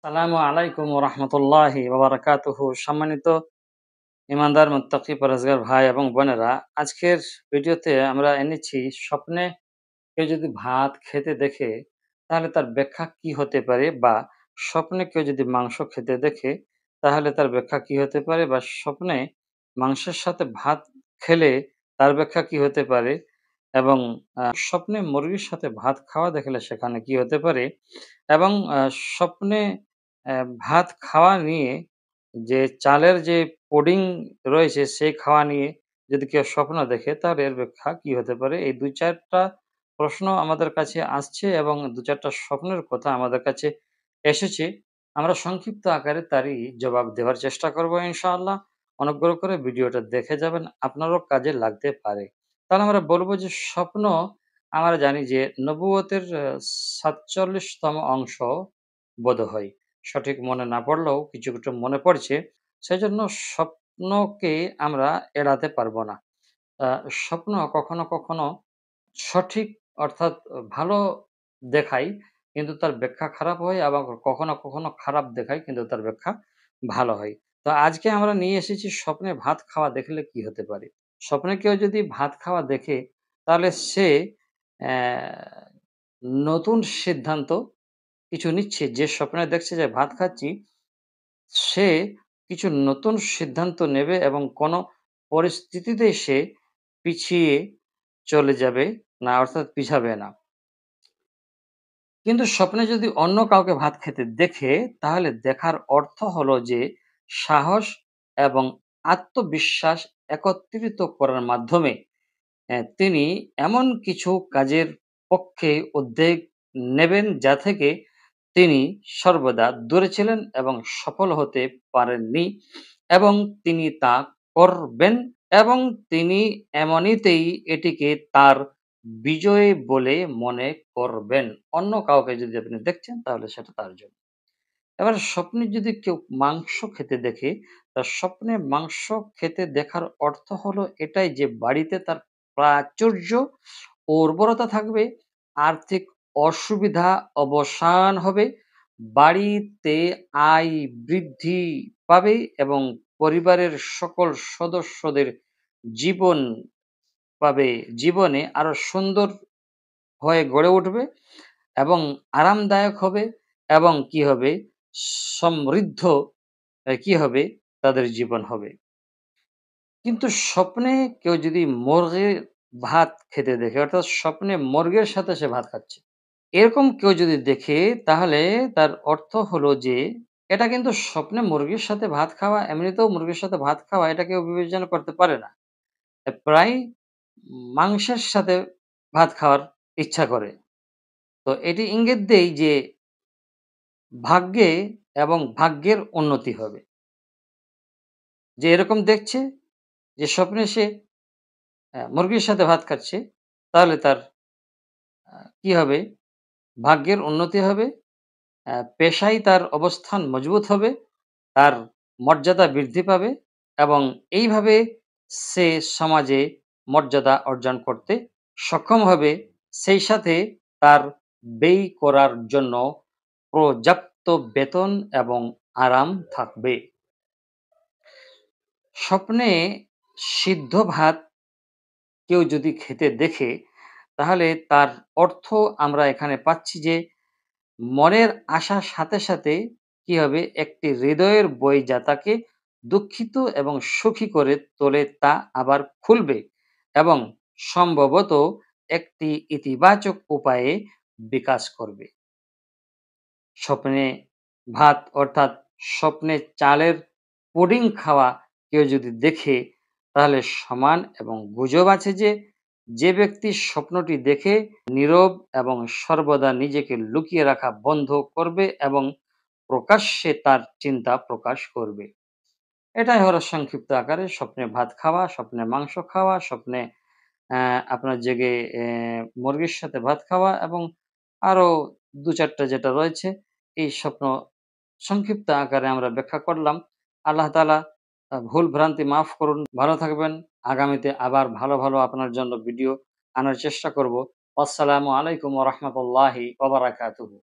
সালামু আলাইকুম রহমতুল্লাহি বারাকাতুহু। সম্মানিত ইমানদার মুত্তাকি পরহেজগার ভাই এবং বোনেরা, আজকের ভিডিওতে আমরা এনেছি স্বপ্নে কেউ যদি ভাত খেতে দেখে তাহলে তার ব্যাখ্যা কি হতে পারে, বা স্বপ্নে কেউ যদি মাংস খেতে দেখে তাহলে তার ব্যাখ্যা কি হতে পারে, বা স্বপ্নে মাংসের সাথে ভাত খেলে তার ব্যাখ্যা কি হতে পারে, এবং স্বপ্নে মুরগির সাথে ভাত খাওয়া দেখলে সেখানে কি হতে পারে, এবং স্বপ্নে ভাত খাওয়া নিয়ে যে চালের যে পুডিং রয়েছে সেই খাওয়া নিয়ে যদি কেউ স্বপ্ন দেখে তাহলে এর ব্যাখ্যা কি হতে পারে। এই ২-৪ টা প্রশ্ন আমাদের কাছে আসছে এবং ২-৪ টা স্বপ্নের কথা আমাদের কাছে এসেছে। আমরা সংক্ষিপ্ত আকারে তারই জবাব দেওয়ার চেষ্টা করব ইনশাআল্লাহ। অনুগ্রহ করে ভিডিওটা দেখে যাবেন, আপনারও কাজে লাগতে পারে। তাহলে আমরা বলব যে স্বপ্ন, আমরা জানি যে নবুয়তের ৪৭ তম অংশ বোধহয়। সঠিক মনে না পড়লেও কিছু, কিছু মনে পড়ছে। সেজন্য স্বপ্নকে আমরা এড়াতে পারব না। আ স্বপ্ন কখনো, কখনো সঠিক অর্থাৎ ভালো দেখায় কিন্তু তার ব্যাখ্যা খারাপ হয়, আবার কখনো, কখনো খারাপ দেখায় কিন্তু তার ব্যাখ্যা ভালো হয়। তো আজকে আমরা নিয়ে এসেছি স্বপ্নে ভাত খাওয়া দেখলে কি হতে পারে। স্বপ্নে কেউ যদি ভাত খাওয়া দেখে তাহলে সে অ্যা নতুন সিদ্ধান্ত কিছু নিচ্ছে। যে স্বপ্নে দেখছে যে ভাত খাচ্ছি, সে কিছু নতুন সিদ্ধান্ত নেবে এবং কোনো পরিস্থিতিতেই সে পিছিয়ে চলে যাবে না, অর্থাৎ পিছাবে না। কিন্তু স্বপ্নে যদি অন্য কাউকে ভাত খেতে দেখে, তাহলে দেখার অর্থ হলো যে সাহস এবং আত্মবিশ্বাস একত্রিত করার মাধ্যমে তিনি এমন কিছু কাজের পক্ষে উদ্যোগ নেবেন যা থেকে তিনি সর্বদা দূরে ছিলেন এবং সফল হতে পারেননি, এবং তিনি তা করবেন, এবং তিনি এমনিতেই এটিকে তার বিজয় বলে মনে করবেন। অন্য কাউকে যদি আপনি দেখছেন তাহলে সেটা তার জন্য। এবার স্বপ্নে যদি কেউ মাংস খেতে দেখে, তার স্বপ্নে মাংস খেতে দেখার অর্থ হলো এটাই যে বাড়িতে তার প্রাচুর্য ও উর্বরতা থাকবে, আর্থিক অসুবিধা অবসান হবে, বাড়িতে আয় বৃদ্ধি পাবে এবং পরিবারের সকল সদস্যদের জীবন জীবনে আরো সুন্দর হয়ে গড়ে উঠবে এবং আরামদায়ক হবে, এবং কি হবে, সমৃদ্ধ কি হবে, তাদের জীবন হবে। কিন্তু স্বপ্নে কেউ যদি মুরগির ভাত খেতে দেখে, অর্থাৎ স্বপ্নে মুরগির সাথে সে ভাত খাচ্ছে, এরকম কেউ যদি দেখে তাহলে তার অর্থ হলো যে এটা কিন্তু স্বপ্নে মুরগির সাথে ভাত খাওয়া, এমনিতেও মুরগির সাথে ভাত খাওয়া এটা কেউ বিবেচনা করতে পারে না। প্রায় মাংসের সাথে ভাত খাওয়ার ইচ্ছা করে। তো এটি ইঙ্গিত দেয় যে ভাগ্যে এবং ভাগ্যের উন্নতি হবে। যে এরকম দেখছে যে স্বপ্নে সে মুরগির সাথে ভাত খাচ্ছে, তাহলে তার কি হবে? ভাগ্যের উন্নতি হবে, পেশায় তার অবস্থান মজবুত হবে, তার মর্যাদা বৃদ্ধি পাবে, এবং এইভাবে সে সমাজে মর্যাদা অর্জন করতে সক্ষম হবে। সেই সাথে তার ব্যয় করার জন্য পর্যাপ্ত বেতন এবং আরাম থাকবে। স্বপ্নে সিদ্ধ ভাত কেউ যদি খেতে দেখে, তাহলে তার অর্থ আমরা এখানে পাচ্ছি যে মনের আশার সাথে, সাথে কি হবে, একটি হৃদয়ের বই যা তাকে দুঃখিত এবং সুখী করে তোলে তা আবার খুলবে এবং সম্ভবত একটি ইতিবাচক উপায়ে বিকাশ করবে। স্বপ্নে ভাত অর্থাৎ স্বপ্নে চালের পুডিং খাওয়া কেউ যদি দেখে, তাহলে সমান এবং গুজব আছে যে যে ব্যক্তি স্বপ্নটি দেখে নীরব এবং সর্বদা নিজেকে লুকিয়ে রাখা বন্ধ করবে এবং প্রকাশ্যে তার চিন্তা প্রকাশ করবে। এটাই হলো সংক্ষিপ্ত আকারে স্বপ্নে ভাত খাওয়া, স্বপ্নে মাংস খাওয়া, স্বপ্নে আপনার জেগে মুরগির সাথে ভাত খাওয়া, এবং আরো ২-৪ টা যেটা রয়েছে, এই স্বপ্ন সংক্ষিপ্ত আকারে আমরা ব্যাখ্যা করলাম। আল্লাহ তাআলা ভুল ভ্রান্তি মাফ করুন। ভালো থাকবেন। আগামীতে আবার ভালো, ভালো আপনার জন্য ভিডিও আনার চেষ্টা করব। আসসালামু আলাইকুম ওয়া রাহমাতুল্লাহি ওয়া বারাকাতুহু।